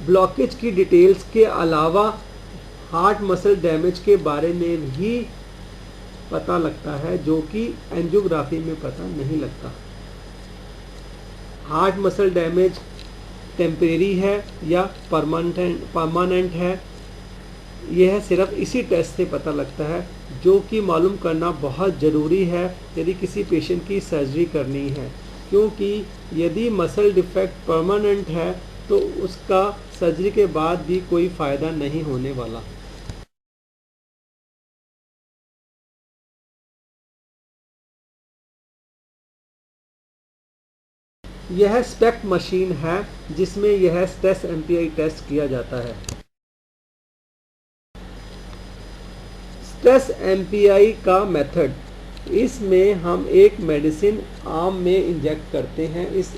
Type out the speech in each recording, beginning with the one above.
Blockage की details के अलावा हार्ट मसल डैमेज के बारे में भी पता लगता है, जो कि एंजियोग्राफी में पता नहीं लगता। हार्ट मसल डैमेज टेम्परेरी है या परमानेंट है, यह सिर्फ इसी टेस्ट से पता लगता है, जो कि मालूम करना बहुत ज़रूरी है यदि किसी पेशेंट की सर्जरी करनी है, क्योंकि यदि मसल डिफेक्ट परमानेंट है तो उसका सर्जरी के बाद भी कोई फ़ायदा नहीं होने वाला। यह स्पेक्ट मशीन है जिसमें यह स्ट्रेस एमपीआई टेस्ट किया जाता है। स्ट्रेस एमपीआई का मेथड, इसमें हम एक मेडिसिन आर्म में इंजेक्ट करते हैं। इस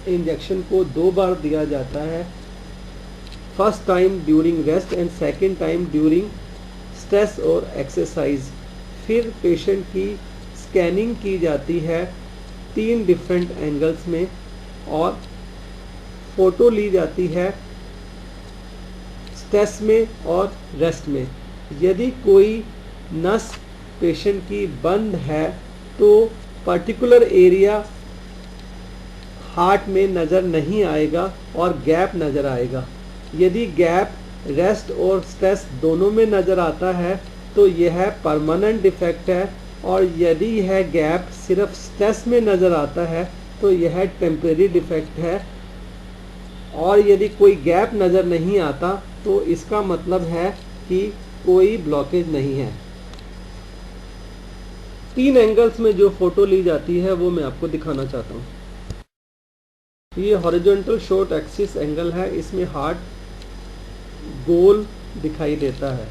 इंजेक्शन को 2 बार दिया जाता है, first time during rest and second time during stress और एक्सरसाइज। फिर पेशेंट की स्कैनिंग की जाती है 3 डिफरेंट एंगल्स में और फोटो ली जाती है स्ट्रेस में और रेस्ट में। यदि कोई नस पेशेंट की बंद है तो पर्टिकुलर एरिया हार्ट में नज़र नहीं आएगा और गैप नज़र आएगा। यदि गैप रेस्ट और स्ट्रेस दोनों में नज़र आता है तो यह परमानेंट डिफेक्ट है, और यदि यह गैप सिर्फ स्ट्रेस में नज़र आता है तो यह टेम्परेरी डिफेक्ट है, और यदि कोई गैप नज़र नहीं आता तो इसका मतलब है कि कोई ब्लॉकेज नहीं है। 3 एंगल्स में जो फोटो ली जाती है वो मैं आपको दिखाना चाहता हूँ। ये हॉरिजॉन्टल शॉर्ट एक्सिस एंगल है, इसमें हार्ट गोल दिखाई देता है।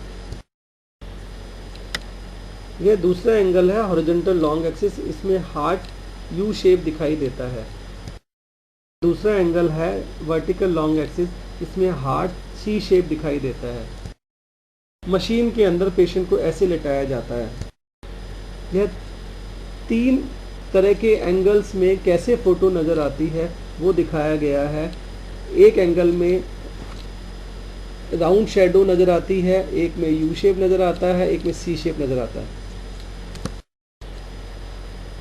यह दूसरा एंगल है हॉरिजॉन्टल लॉन्ग एक्सिस, इसमें हार्ट यू शेप दिखाई देता है। दूसरा एंगल है वर्टिकल लॉन्ग एक्सिस, इसमें हार्ट सी शेप दिखाई देता है। मशीन के अंदर पेशेंट को ऐसे लेटाया जाता है। यह 3 तरह के एंगल्स में कैसे फोटो नज़र आती है वो दिखाया गया है। एक एंगल में राउंड शेडो नज़र आती है, एक में यू शेप नज़र आता है, एक में सी शेप नज़र आता है।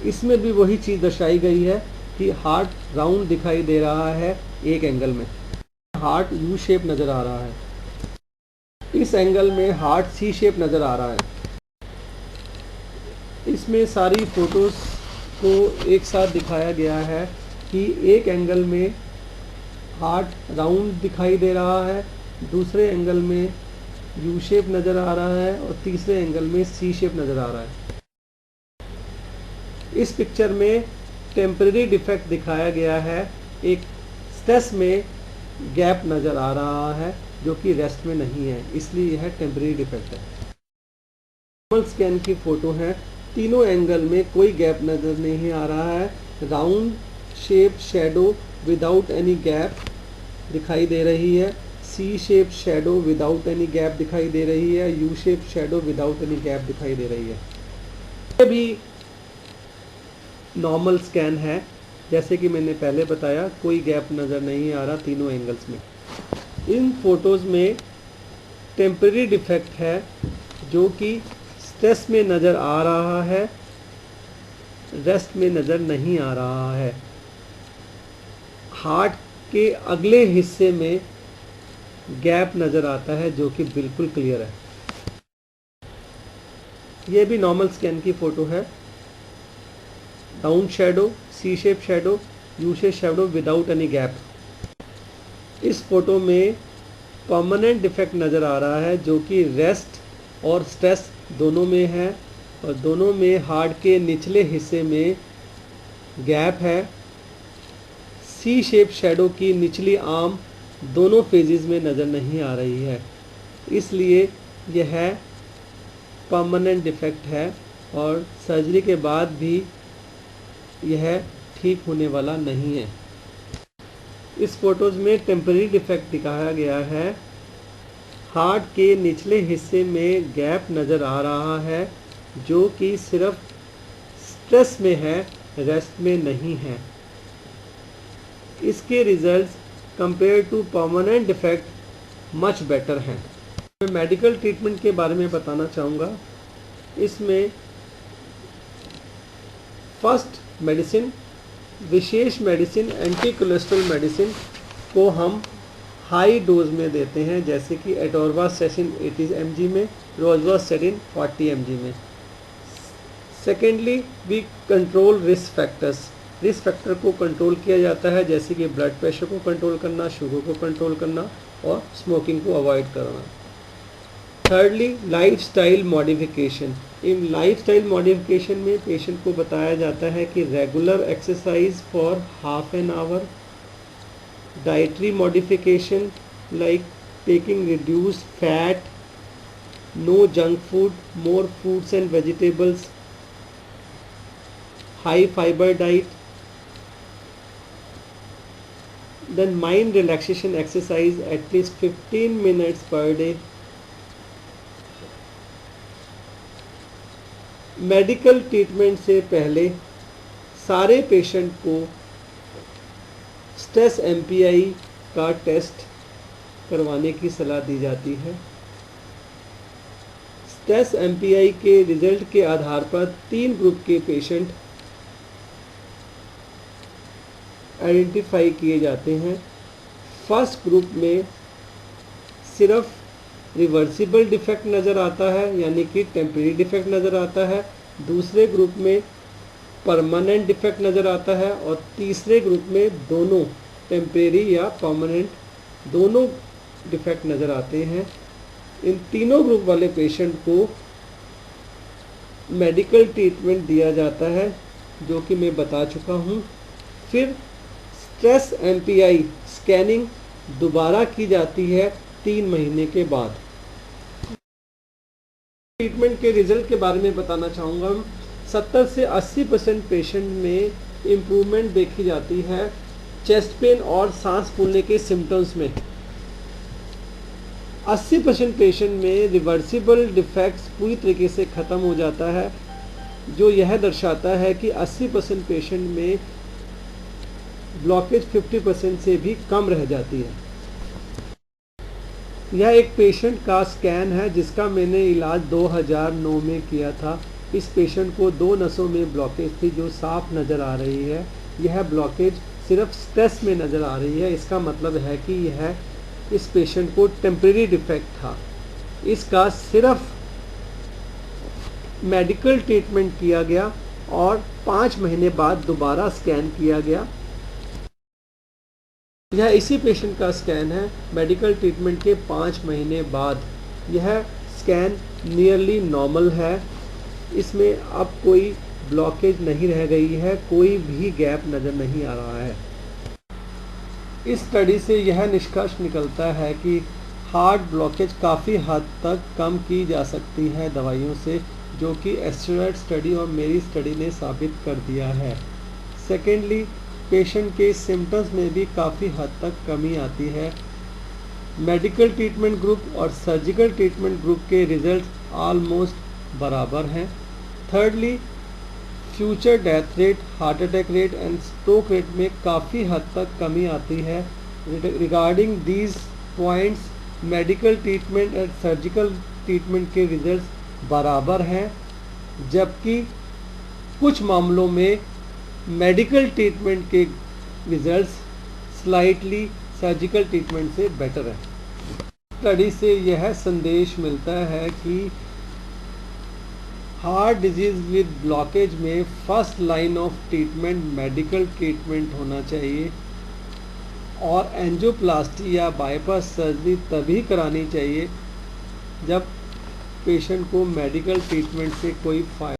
इसमें भी वही चीज़ दर्शाई गई है कि हार्ट राउंड दिखाई दे रहा है एक एंगल में, हार्ट यू शेप नज़र आ रहा है। इस एंगल में हार्ट सी शेप नज़र आ रहा है। इसमें सारी फोटोज़ को एक साथ दिखाया गया है कि एक एंगल में हार्ट राउंड दिखाई दे रहा है, दूसरे एंगल में यू शेप नज़र आ रहा है और तीसरे एंगल में सी शेप नज़र आ रहा है। इस पिक्चर में टेम्परेरी डिफेक्ट दिखाया गया है। एक स्ट्रेस में गैप नज़र आ रहा है जो कि रेस्ट में नहीं है, इसलिए यह टेम्परेरी डिफेक्ट है। नॉर्मल स्कैन की फ़ोटो है, तीनों एंगल में कोई गैप नज़र नहीं आ रहा है। Round shape shadow without any gap दिखाई दे रही है, C shape shadow without any gap दिखाई दे रही है, U shape shadow without any gap दिखाई दे रही है। ये भी नॉर्मल स्कैन है, जैसे कि मैंने पहले बताया, कोई गैप नज़र नहीं आ रहा तीनों एंगल्स में। इन फोटोज़ में टेम्परेरी डिफेक्ट है जो कि स्ट्रेस में नज़र आ रहा है, रेस्ट में नज़र नहीं आ रहा है। हार्ट के अगले हिस्से में गैप नज़र आता है जो कि बिल्कुल क्लियर है। यह भी नॉर्मल स्कैन की फ़ोटो है। Round shadow, C shape shadow, U shape shadow without any gap. इस फोटो में परमानेंट डिफेक्ट नज़र आ रहा है जो कि रेस्ट और स्ट्रेस दोनों में है, और दोनों में हार्ट के निचले हिस्से में गैप है। सी शेप शैडो की निचली आर्म दोनों फेजेस में नज़र नहीं आ रही है, इसलिए यह परमानेंट डिफेक्ट है और सर्जरी के बाद भी यह ठीक होने वाला नहीं है। इस फोटोज़ में टेम्परेरी डिफेक्ट दिखाया गया है। हार्ट के निचले हिस्से में गैप नज़र आ रहा है जो कि सिर्फ स्ट्रेस में है, रेस्ट में नहीं है। इसके results compare to permanent defect much better हैं। मैं मेडिकल ट्रीटमेंट के बारे में बताना चाहूँगा। इसमें फर्स्ट मेडिसिन, विशेष मेडिसिन एंटी कोलेस्ट्रॉल मेडिसिन को हम हाई डोज में देते हैं, जैसे कि एटोरवास्टैटिन 80 mg में, रोज़वास्टैटिन 40 mg में। Secondly, we control risk factors. Risk factor को कंट्रोल किया जाता है, जैसे कि ब्लड प्रेशर को कंट्रोल करना, शुगर को कंट्रोल करना और स्मोकिंग को अवॉइड करना। Thirdly, lifestyle modification. इन लाइफस्टाइल मॉडिफिकेशन में पेशेंट को बताया जाता है कि regular exercise for half an hour, dietary modification like taking reduced fat, no junk food, more fruits and vegetables, high fibre diet, then mind relaxation exercise at least 15 minutes per day. Medical treatment से पहले सारे patient को stress MPI का test करवाने की सलाह दी जाती है। स्ट्रेस MPI के रिजल्ट के आधार पर 3 ग्रुप के पेशेंट आइडेंटिफाई किए जाते हैं। फर्स्ट ग्रुप में सिर्फ रिवर्सिबल डिफेक्ट नज़र आता है, यानी कि टेम्परेरी डिफेक्ट नज़र आता है। दूसरे ग्रुप में परमानेंट डिफेक्ट नज़र आता है और तीसरे ग्रुप में दोनों टेम्परेरी या परमानेंट दोनों डिफेक्ट नज़र आते हैं। इन तीनों ग्रुप वाले पेशेंट को मेडिकल ट्रीटमेंट दिया जाता है, जो कि मैं बता चुका हूँ। फिर स्ट्रेस MPI स्कैनिंग दोबारा की जाती है 3 महीने के बाद। ट्रीटमेंट के रिजल्ट के बारे में बताना चाहूँगा। 70 से 80% पेशेंट में इम्प्रूवमेंट देखी जाती है चेस्ट पेन और सांस फूलने के सिम्टम्स में। 80% पेशेंट में रिवर्सिबल डिफेक्ट्स पूरी तरीके से ख़त्म हो जाता है, जो यह दर्शाता है कि 80% पेशेंट में ब्लॉकेज 50% से भी कम रह जाती है। यह एक पेशेंट का स्कैन है जिसका मैंने इलाज 2009 में किया था। इस पेशेंट को 2 नसों में ब्लॉकेज थी जो साफ नज़र आ रही है। यह ब्लॉकेज सिर्फ स्ट्रेस में नज़र आ रही है। इसका मतलब है कि यह इस पेशेंट को टेम्परेरी डिफेक्ट था। इसका सिर्फ मेडिकल ट्रीटमेंट किया गया और 5 महीने बाद दोबारा स्कैन किया गया। यह इसी पेशेंट का स्कैन है मेडिकल ट्रीटमेंट के 5 महीने बाद। यह स्कैन नियरली नॉर्मल है। इसमें अब कोई ब्लॉकेज नहीं रह गई है, कोई भी गैप नज़र नहीं आ रहा है। इस स्टडी से यह निष्कर्ष निकलता है कि हार्ट ब्लॉकेज काफ़ी हद तक कम की जा सकती है दवाइयों से, जो कि एस्टेरॉयड स्टडी और मेरी स्टडी ने साबित कर दिया है। सेकेंडली, पेशेंट के सिम्टम्स में भी काफ़ी हद तक कमी आती है। मेडिकल ट्रीटमेंट ग्रुप और सर्जिकल ट्रीटमेंट ग्रुप के रिजल्ट ऑलमोस्ट बराबर हैं। Thirdly, future death rate, heart attack rate and stroke rate में काफ़ी हद तक कमी आती है। Regarding these points, medical treatment and surgical treatment के रिजल्ट बराबर हैं, जबकि कुछ मामलों में मेडिकल ट्रीटमेंट के रिजल्ट्स स्लाइटली सर्जिकल ट्रीटमेंट से बेटर है। स्टडी से यह संदेश मिलता है कि हार्ट डिजीज़ विद ब्लॉकेज में first line of treatment medical treatment होना चाहिए और एंजियोप्लास्टी या बाईपास सर्जरी तभी करानी चाहिए जब पेशेंट को मेडिकल ट्रीटमेंट से कोई फ़ायदा